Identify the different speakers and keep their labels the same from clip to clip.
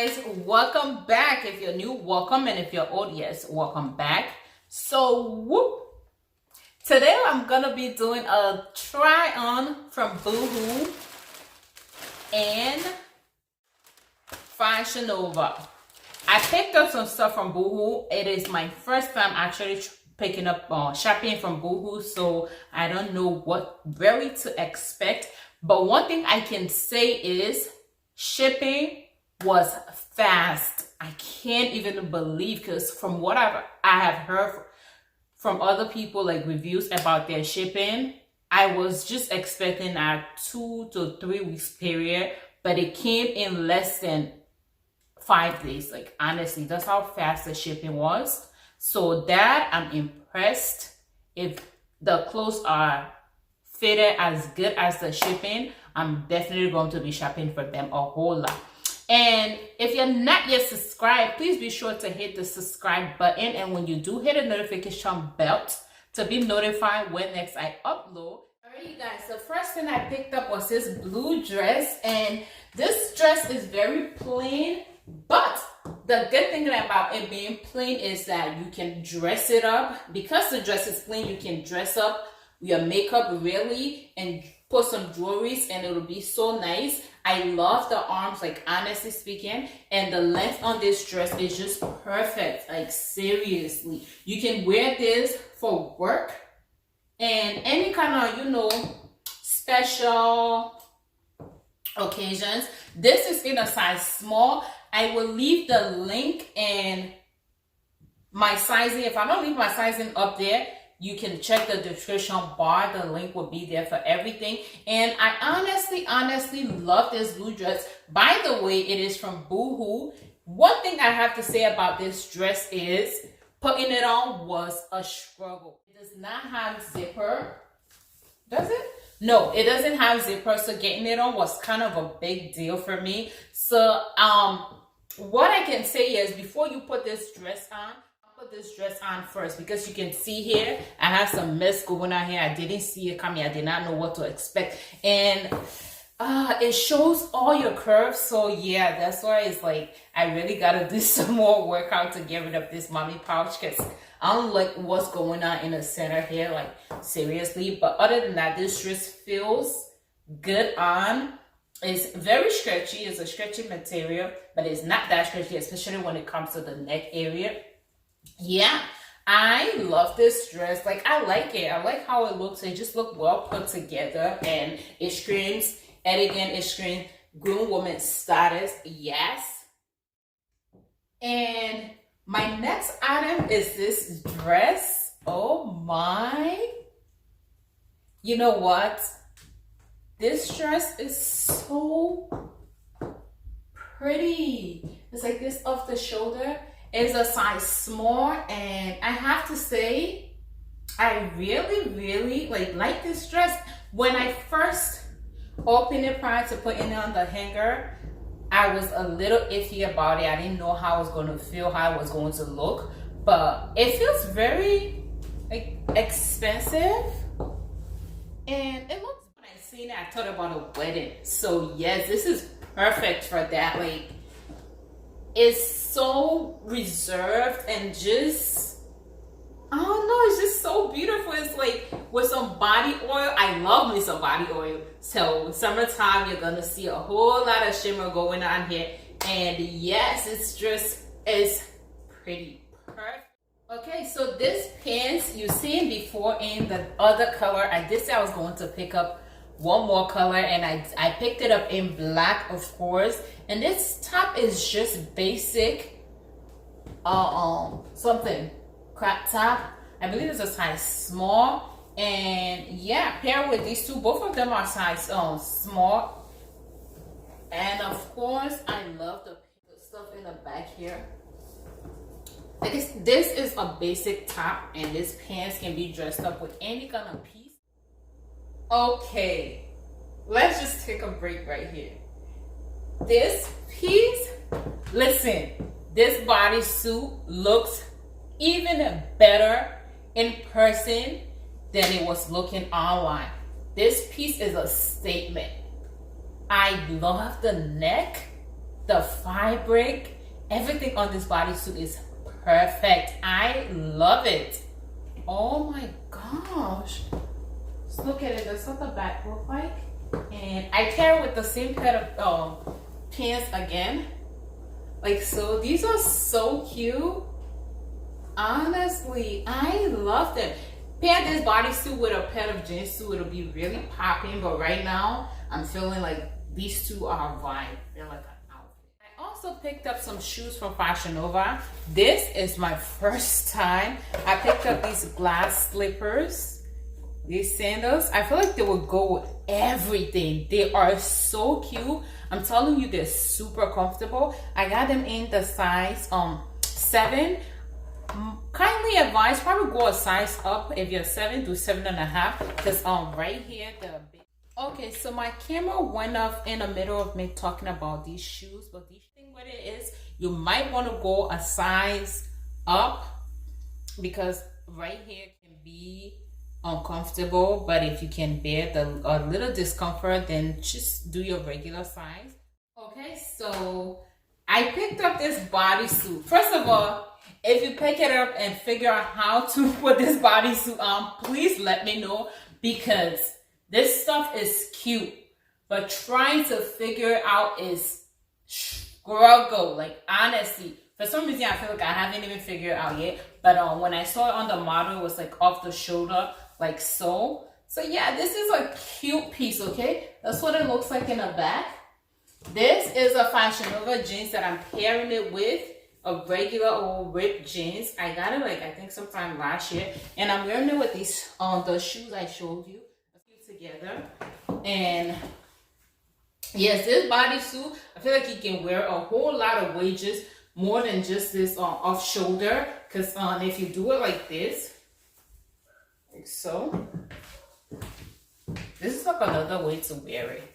Speaker 1: guys, welcome back. If you're new, welcome, and if you're old, yes, welcome back. So today I'm gonna be doing a try on from Boohoo and Fashion Nova. I picked up some stuff from Boohoo. It is my first time actually picking up shopping from Boohoo, so I don't know what really to expect. But one thing I can say is shipping was fast. I can't even believe, because from what I have heard from other people, like reviews about their shipping, I was just expecting a 2 to 3 weeks period, but it came in less than 5 days. Like honestly, that's how fast the shipping was. So that I'm impressed. If the clothes are fitted as good as the shipping, I'm definitely going to be shopping for them a whole lot. And if you're not yet subscribed, please be sure to hit the subscribe button, and when you do, hit the notification bell to be notified when next I upload. Alright, you guys, the first thing I picked up was this blue dress, and this dress is very plain, but the good thing about it being plain is that you can dress it up. Because the dress is plain, you can dress up your makeup really and put some jewelries, and it'll be so nice. I love the arms, like honestly speaking, and the length on this dress is just perfect. Like seriously, you can wear this for work and any kind of special occasions. This is in a size small. I will leave the link and my sizing. If I don't leave my sizing up there, you can check the description bar. The link will be there for everything. And I honestly love this blue dress. By the way, it is from Boohoo. One thing I have to say about this dress is putting it on was a struggle. It does not have zipper. Does it? No, it doesn't have zipper. So getting it on was kind of a big deal for me. So what I can say is, before you put this dress on, put this dress on first, because you can see here I have some mess going on here. I didn't see it coming. I did not know what to expect, and it shows all your curves. So yeah, that's why it's like I really gotta do some more workout to get rid of this mommy pouch, because I don't like what's going on in the center here, like seriously. But other than that, this dress feels good on. It's very stretchy. It's a stretchy material, but it's not that stretchy, especially when it comes to the neck area. Yeah, I love this dress. Like, I like it. I like how it looks. It just looks well put together, and it screams, and again, it screams grown woman status. Yes. And my next item is this dress. Oh my. You know what? This dress is so pretty. It's like this off the shoulder. It's a size small, and I have to say, I really like this dress. When I first opened it prior to putting it on the hanger, I was a little iffy about it. I didn't know how I was going to feel, how it was going to look, but it feels very expensive, and it looks. When I seen it, I thought about a wedding. So yes, this is perfect for that. Like, it's so reserved and just, I don't know, it's just so beautiful. It's like with some body oil. I love me some body oil. So summertime, you're gonna see a whole lot of shimmer going on here. And yes, it's just is pretty perfect. Okay, so this pants you've seen before in the other color. I did say I was going to pick up one more color, and I picked it up in black, of course. And this top is just basic something crop top. I believe it's a size small, and yeah, paired with these two, both of them are size small. And of course, I love the stuff in the back here. I guess this is a basic top, and this pants can be dressed up with any kind of piece. Okay, let's just take a break right here. This piece, listen, this bodysuit looks even better in person than it was looking online. This piece is a statement. I love the neck. the fabric, everything on this bodysuit is perfect. I love it. Oh my gosh. Let's look at it. That's what the back look like. And I pair it with the same pair of pants again. Like so. These are so cute. Honestly, I love them. Pair this bodysuit with a pair of jeans suit, it'll be really popping. But right now, I'm feeling like these two are a vibe. They're like an outfit. I also picked up some shoes from Fashion Nova. This is my first time. I picked up these glass slippers, these sandals. I feel like they would go with everything. They are so cute. I'm telling you, they're super comfortable. I got them in the size 7. Kindly advise, probably go a size up if you're 7 to 7.5, because right here okay, so my camera went off in the middle of me talking about these shoes, but the thing with it is you might want to go a size up, because right here can be uncomfortable, but if you can bear a little discomfort, then just do your regular size. Okay, so I picked up this bodysuit. First of all, if you pick it up and figure out how to put this bodysuit on, please let me know, because this stuff is cute, but trying to figure it out is struggle. Like honestly, for some reason I feel like I haven't even figured it out yet. But when I saw it on the model, it was like off the shoulder, like so. So yeah, this is a cute piece. Okay, that's what it looks like in the back. This is a Fashion Nova jeans that I'm pairing it with a regular old ripped jeans. I got it like I think sometime last year, and I'm wearing it with these the shoes I showed you together. And yes, this bodysuit, I feel like you can wear a whole lot of wages more than just this off shoulder, because if you do it like this, like so, this is like another way to wear it.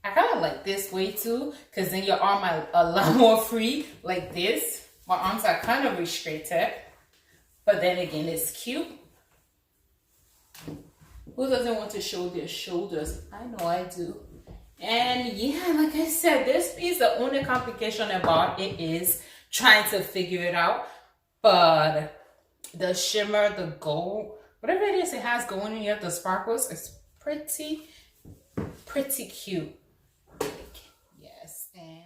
Speaker 1: I kind of like this way too, because then your arm are a lot more free, like this. My arms are kind of restricted, but then again, it's cute. Who doesn't want to show their shoulders? I know I do. And yeah, like I said, this piece, the only complication about it is trying to figure it out. But the shimmer, the gold, whatever it is it has going in here, the sparkles, it's pretty cute. Yes, and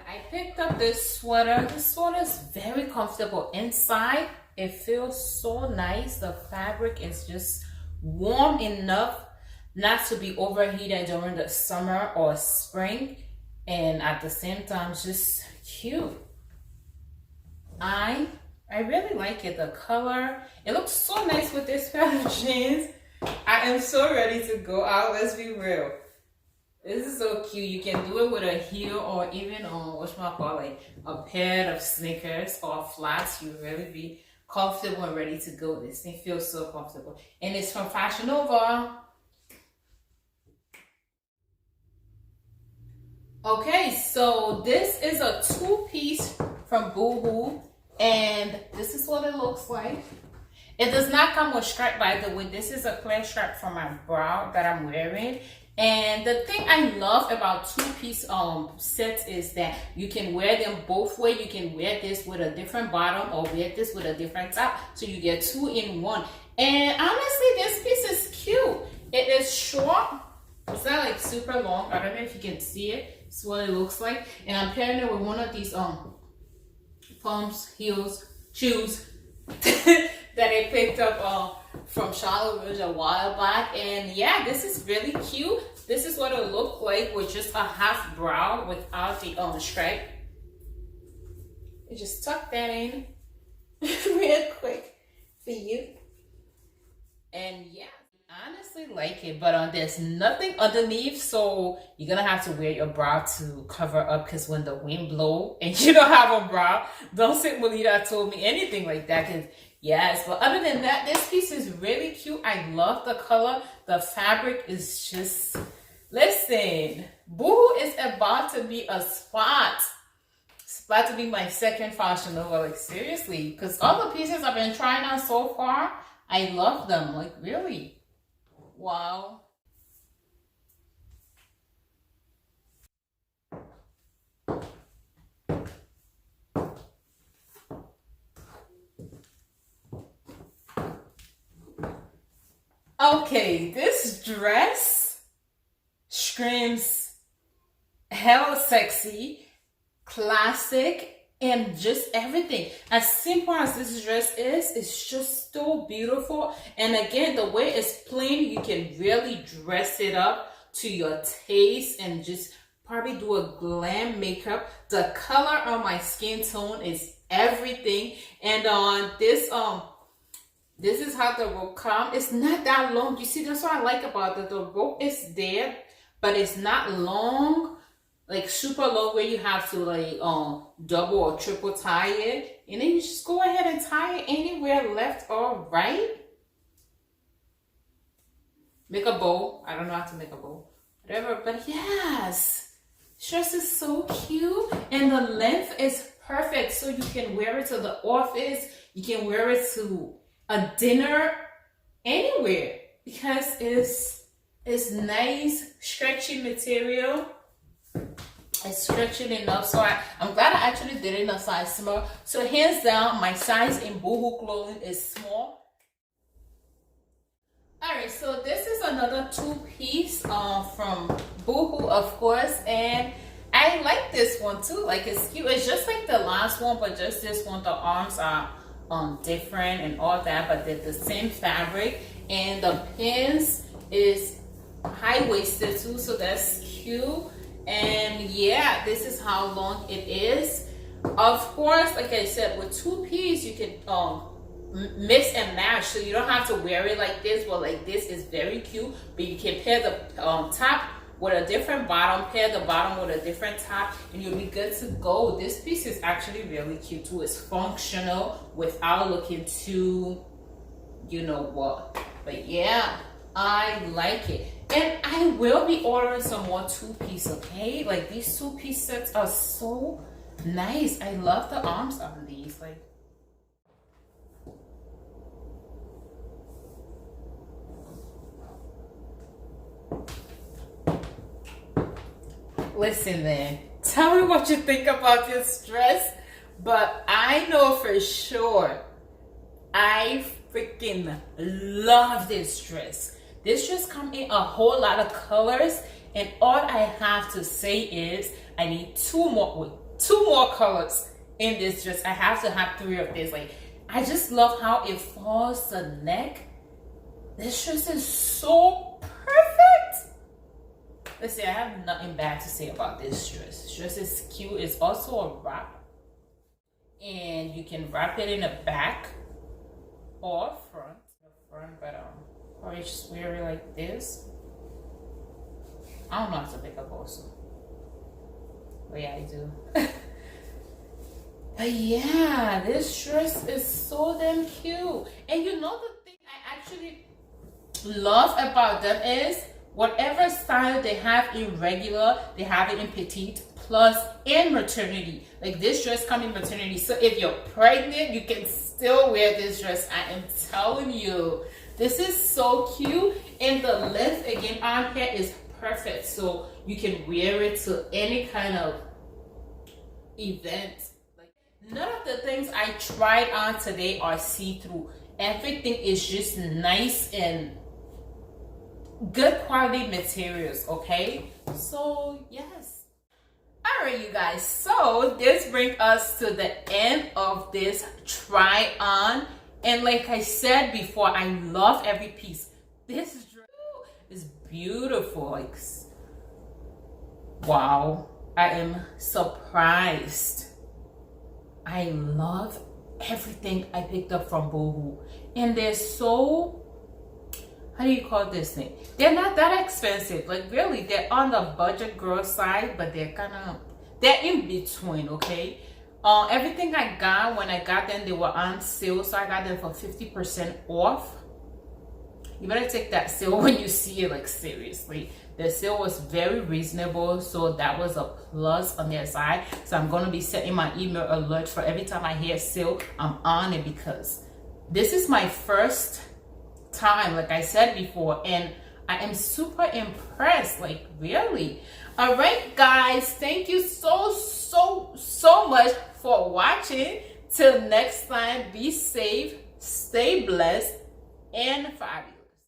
Speaker 1: I picked up this sweater. This sweater is very comfortable inside. It feels so nice. The fabric is just warm enough not to be overheated during the summer or spring, and at the same time just cute. I really like it. The color, it looks so nice with this pair of jeans. I am so ready to go out. Let's be real. This is so cute. You can do it with a heel or even like a pair of sneakers or flats. You really be comfortable and ready to go. This thing feels so comfortable, and it's from Fashion Nova. Okay, so this is a 2-piece from Boohoo, and this is what it looks like. It does not come with strap, by the way. This is a clear strap for my bra that I'm wearing. And the thing I love about 2-piece sets is that you can wear them both ways. You can wear this with a different bottom or wear this with a different top. So you get 2 in 1. And honestly, this piece is cute. It is short. It's not like super long. I don't know if you can see it. It's what it looks like. And I'm pairing it with one of these pumps, heels, shoes that I picked up from Charlotte Rouge a while back. And yeah, this is really cute. This is what it looked like with just a half bra without the stripe. You just tuck that in real quick for you. And yeah, honestly like it, but there's nothing underneath, so you're gonna have to wear your bra to cover up, because when the wind blows and you don't have a bra, don't say Melita told me anything like that, because yes. But other than that, this piece is really cute. I love the color. The fabric is just, listen, Boohoo is about to be a spot. It's about to be my second Fashion Nova, like seriously, because all the pieces I've been trying on so far, I love them, like really. Wow. Okay, this dress screams hell sexy, classic, and just everything. As simple as this dress is, it's just so beautiful. And again, the way it's plain, you can really dress it up to your taste and just probably do a glam makeup. The color on my skin tone is everything. And on this is how the rope come. It's not that long. You see, that's what I like about it. The rope is there, but it's not long, like super long where you have to like double or triple tie it. And then you just go ahead and tie it anywhere, left or right. Make a bow. I don't know how to make a bow. Whatever, but yes. This dress is so cute. And the length is perfect. So you can wear it to the office. You can wear it to a dinner, anywhere, because it's nice stretchy material. It's stretching enough, so I'm glad I actually did it in a size small. So hands down, my size in Boohoo clothing is small. Alright, so this is another two-piece from Boohoo, of course, and I like this one too. Like, it's cute. It's just like the last one, but just this one, the arms are different and all that, but they're the same fabric, and the pins is high-waisted too, so that's cute. And yeah, this is how long it is. Of course, like I said, with two-piece you can mix and match, so you don't have to wear it like this, but like this is very cute. But you can pair the top with a different bottom, pair the bottom with a different top, and you'll be good to go. This piece is actually really cute too. It's functional without looking too, you know what. But yeah, I like it. And I will be ordering some more two-piece, okay? Like, these two-piece sets are so nice. I love the arms on these. Like, listen then, tell me what you think about this dress. But I know for sure I freaking love this dress. This dress comes in a whole lot of colors, and all I have to say is I need two more colors in this dress. I have to have 3 of this. Like, I just love how it falls the neck. This dress is so perfect. Let's see, I have nothing bad to say about this dress. This dress is cute. It's also a wrap, and you can wrap it in the back or front. Or you just wear it like this. I don't know how to make up also. But yeah, I do. But yeah, this dress is so damn cute. And you know the thing I actually love about them is whatever style they have in regular, they have it in petite, plus in maternity. Like, this dress comes in maternity. So if you're pregnant, you can still wear this dress. I am telling you. This is so cute, and the length again on here is perfect, so you can wear it to any kind of event. Like, none of the things I tried on today are see-through. Everything is just nice and good quality materials, okay? So yes. Alright, you guys, so this brings us to the end of this try on. And like I said before, I love every piece. This dress is beautiful. Like, wow, I am surprised. I love everything I picked up from Boohoo. And they're so, how do you call this thing? They're not that expensive. Like, really, they're on the budget girl side, but they're in between, okay? Everything I got, when I got them, they were on sale, so I got them for 50% off. You better take that sale when you see it, like, seriously. The sale was very reasonable, so that was a plus on their side. So I'm going to be setting my email alert for every time I hear sale, I'm on it, because this is my first time, like I said before, and I am super impressed, like, really. All right, guys, thank you so much for watching. Till next time, be safe, stay blessed, and fabulous.